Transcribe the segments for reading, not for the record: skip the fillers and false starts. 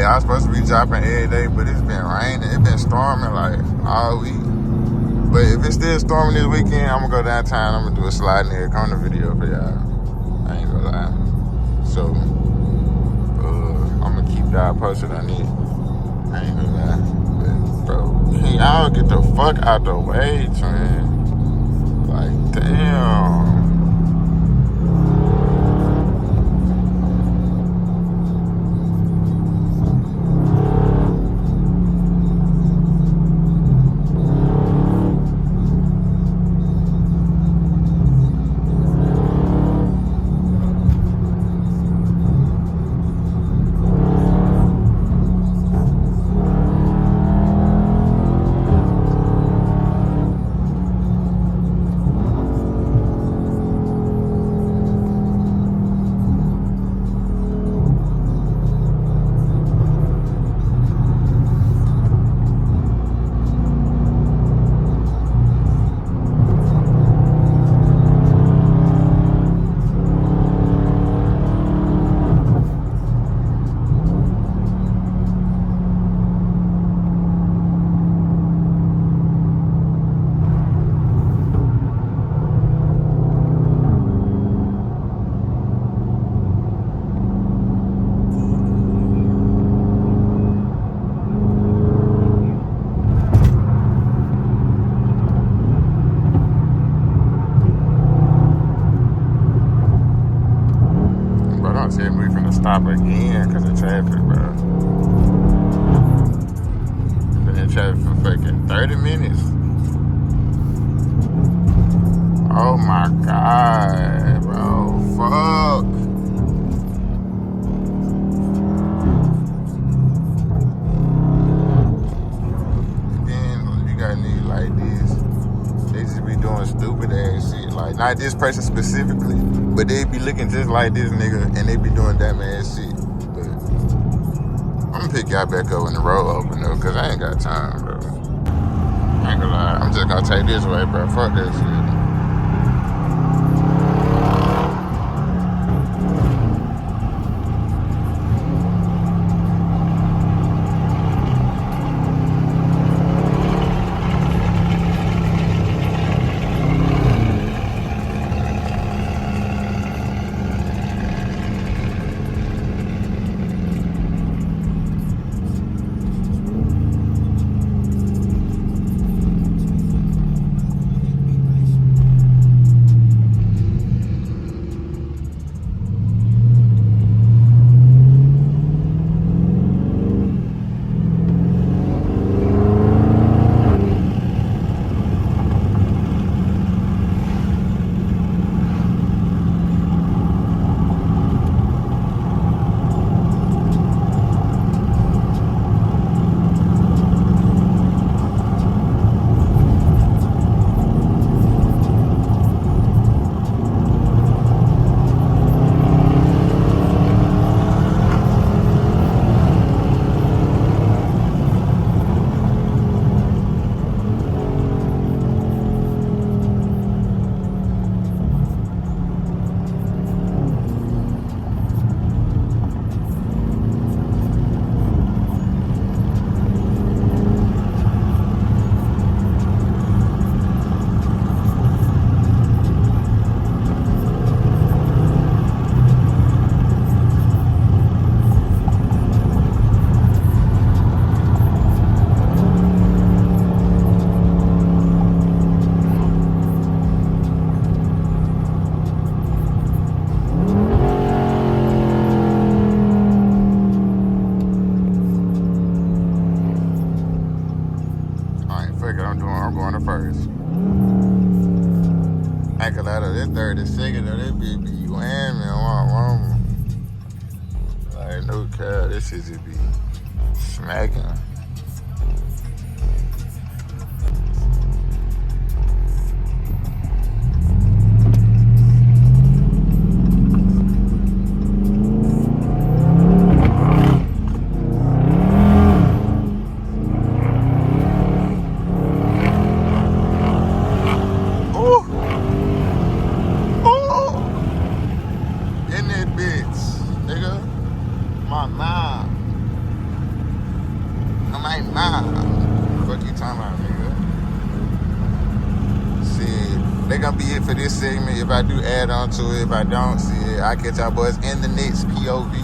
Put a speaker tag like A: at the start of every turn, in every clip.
A: I was supposed to be dropping every day, but it's been raining. It's been storming like all week. But if it's still storming this weekend, I'm gonna go downtown. I'm gonna do a slide near corner video for y'all. I ain't gonna lie. So I'm gonna keep y'all posted on it. I ain't gonna lie. But, bro, can y'all get the fuck out the way, twin? Like, damn. Said we finna stop again because of traffic, bro. Been in traffic for fucking 30 minutes. Oh my god, bro. Fuck. Then you got niggas like this. They just be doing stupid ass shit. Like, not this person specifically, but they be looking just like this nigga and they be doing dumb ass shit. But I'm gonna pick y'all back up when the road open though, cause I ain't got time, bro. I ain't gonna lie. I'm just gonna take this way, bro. Fuck that shit. I'm going to first. I ain't gonna lie though, that 30 second though, that bitch be whamming on my mama. Like, no cap, this shit just be smacking. me if I do add on to it. If I don't see it, I catch y'all boys in the next POV.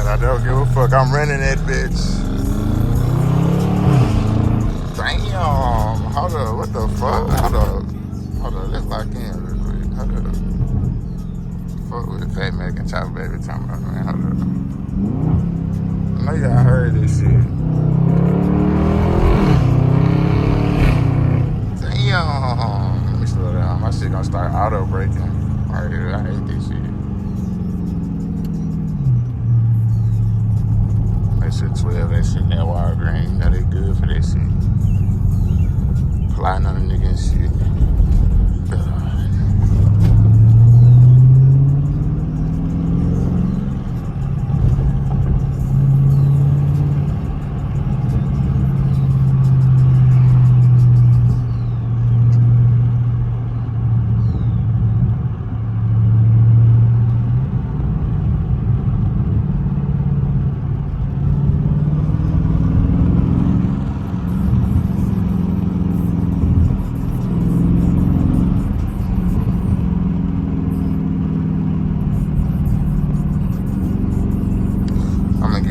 A: I don't give a fuck. I'm running that bitch. Damn. Hold up. What the fuck? Hold up. Hold up. Let's lock in real quick. Hold up. Fuck with Fat Mac and Chopper Baby talking about, man. Hold up. I know y'all heard this shit. Damn. Let me slow down. My shit gonna start auto braking. Right here. I hate this shit. Shit 12, that shit in that wire green, you know they good for that shit. Flying on a nigga and shit.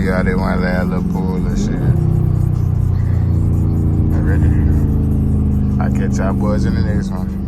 A: Yeah, they want that little pool and shit. Already. I catch y'all boys in the next one.